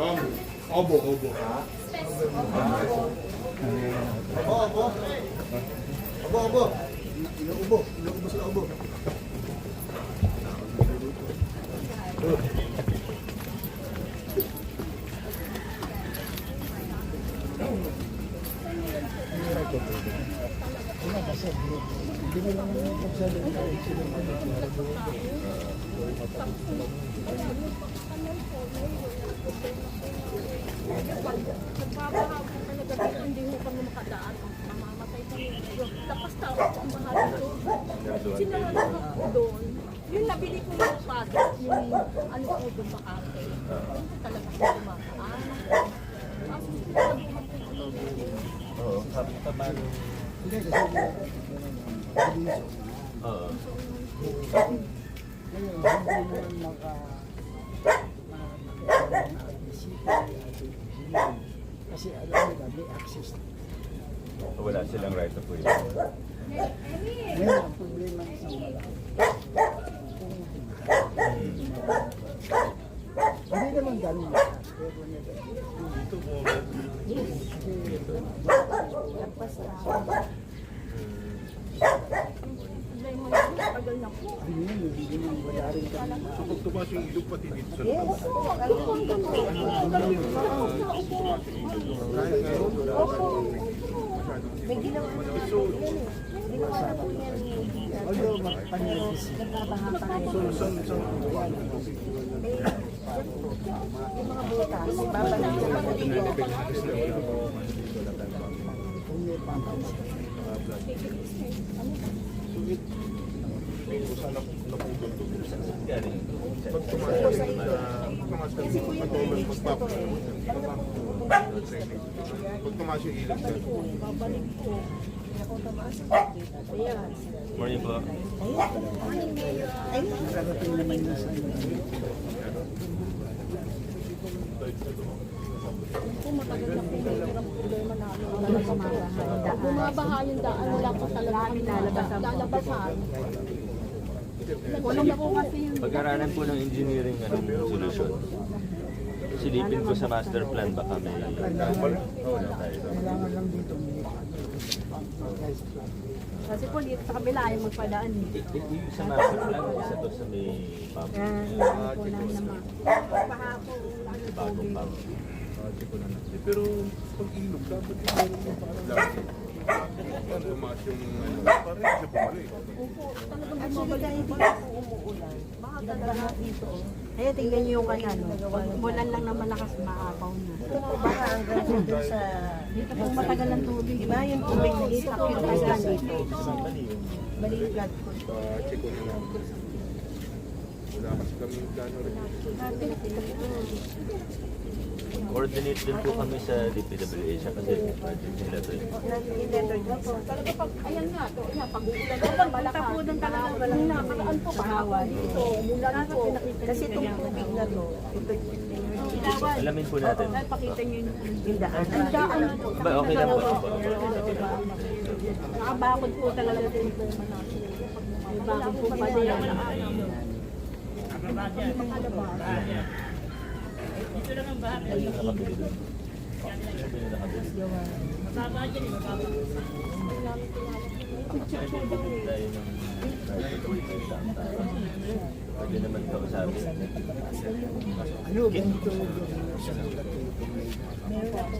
Ram. Obo. Obo. Inuubo sila ubo. Hindi mo kami makadaan. Mamamatay kami. Tapos tao ang bahala doon. Sinaralan ako doon. Yung nabili ko yung pado, yung ano ko doon bakante. Hindi talaga ko dumakaan. Tapos pinagbuhan ko doon. Oo, kaman. Hindi kasi Oo. ngayon, hindi naman kasi alam nila, may access. Wala silang right of way. Ngayon, ang problema ng isang malaki. Hindi naman ganun lahat, pero Dito po. Tagal na po. hindi naman wala rin kami. So pag tumas yung ilog pati dito sa Yes, opo. May ginawa na po yan. Ginawa na po yan. Although, makapanagis. Nagbabaha pa rin. Yung mga butas, babalik na lang dito. Kung may papansin. Sana napugod to. Galing. Pag tumas yung pag tumas yung ilog na. Babalik po. Ayan. Morning po. Nakarating naman na sa Kung matagal na po yung problema namin. Bumabaha yung daan, wala pa talaga kami lalabasan. Kulang na po kasi yung Pag-aralan po ng engineering solusyon. Silipin ko sa master plan baka may wala tayo. kailangan lang dito. kasi po dito sa kabila ay magpadaan. Yung sa master plan, isa to sa may pump. Po na naman. Baha po, Bagong pump. Pero pag ilog, dapat yung meron yung parang lagi. Pag tumas yung parang siya bumalik. Actually, kahit hindi po umuulan, nagbaha dito. Kaya tingnan niyo yung kanya, no? Bulan lang na malakas, maapaw na. Ito po baka hanggang dito sa... Dito po matagal ang tubig. Diba yung tubig na dito, hanggang dito. Balikat po. Check ko na lang. Wala kasi kami yung plano rin. Coordinate din po kami sa DPWH kasi project nila to. Nag-letter ko po. Talaga pag, ayan nga, to, ayan, pag uulan na malakas. Po doon talaga, walang nakaraan po, bahawa dito, mulan po. Kasi itong tubig na to, ito Alamin po natin. Pakita niyo yung daan. ang daan po. Ba, okay lang po. Nakabakod po talaga yung problema natin. May bakod po pa din. May mga labas. Ay, nakabili doon. Sabi nila nakabili. Tayo ng pwede naman kausapin. Ano, ganito siya Meron ako.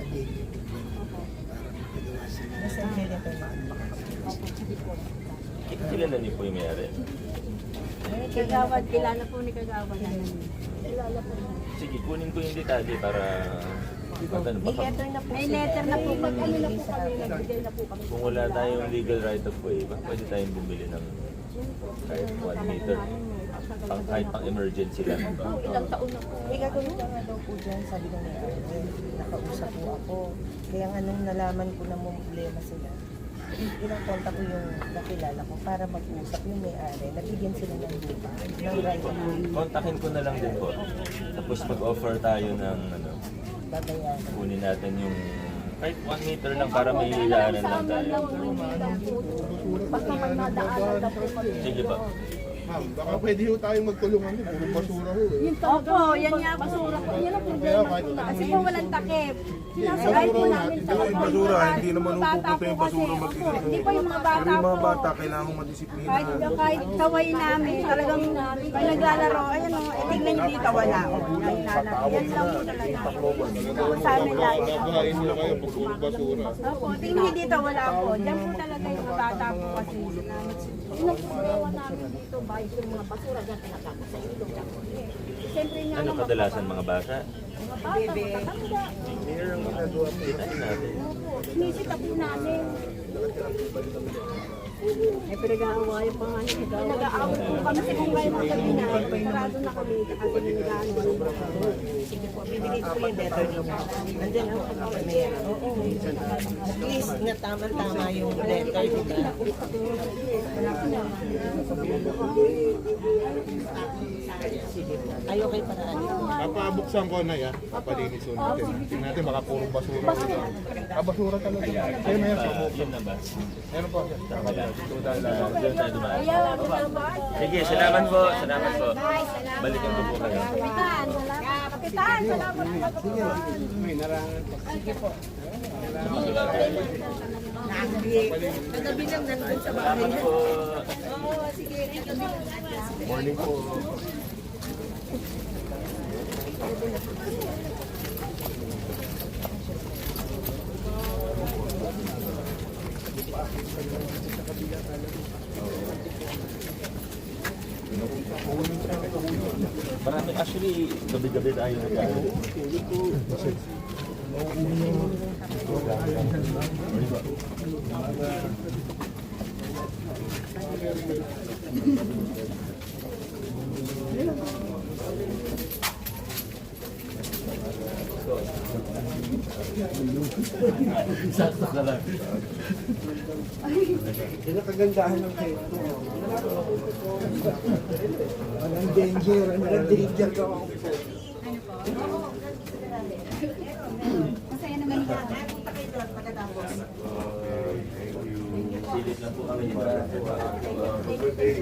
Nasa letter na. Kilala niyo po yung may-ari. Kagawad, kilala po ni Kagawad. Kilala po. Sige, kunin ko yung detalye para matanong May baka letter na po. May letter na po, mag-ano na po kami, nagbigay na po kami. kung wala tayong legal right of way, baka pwede tayong bumili ng kahit 1 meter. Kahit pang emergency lang. Ilang taon na po. May gagawin ka nga daw po dyan, sabi ko na nakausap po ako. Kaya nga nung nalaman ko na may problema sila, ilang konta ko yung nakilala ko para mag-usap yung may-ari. Nabigyan sila ng lupa, ng right of way. Kontakin ko na lang din po. Tapos mag-offer tayo ng babayaran. Kunin natin yung kahit 1 meter lang para may hilaanan lang tayo. Basta may nadaanan na po kami. Sige pa. Ma'am, baka pwede ho tayong magtulungan din. Puro basura ho eh. Yun talaga. Opo, yan nga po. Basura ko. Yan ang Kaya problema kahit ko na. Kasi po walang takip. Sinasabay po namin sa yung basura, hindi naman ho pupunta yung basura Opo, mag-isa. hindi po yung mga Pero bata yung mga po. bata, kailangan madisiplina. Kahit kaway namin, talagang pag naglalaro, ayan o, tingnan nyo dito, wala. O, yan lang po talaga. Sa amin lagi. Babahain nila kayo pag puro basura. Opo, tingnan nyo dito, wala po. Diyan po talaga yung mga bata po kasi. Yun ang problema namin dito. Bahay yung mga basura dyan tinatapos sa ilog. Siyempre nga Ano naman, kadalasan mga bata? mga bata, matatanda. Tingnan natin. Opo, sinisita po namin. May pinag-aawayan pa nga niya. Nag-aaway po kami sa kung kayo magkabina. Sarado na kami kasi nag-aaway. Sige po, bibigay ko yung letter niyo. Nandiyan po ang mayor. At least na tama-tama yung letter, di ba? Sige po. Ayaw kayo paraan. Papabuksan ko na yan. Papalinis ho natin. Tingnan natin, baka puro basura. Basura talaga. Kaya meron po. Yun na ba? Meron po. Doon tayo dumaan. Sige, salamat po. Salamat po. Balikan ko po kayo. Kapitan, Kapitan, salamat po. Kagabi lang nandun sa bahay. Salamat po. Oo, sige. Morning po. Marami actually, gabi-gabi tayo nagkano. Sakto ka lang. Yan ang kagandahan ng kayo. Walang danger, walang danger ka ako. Masaya naman yan. Silip lang po kami para Good day.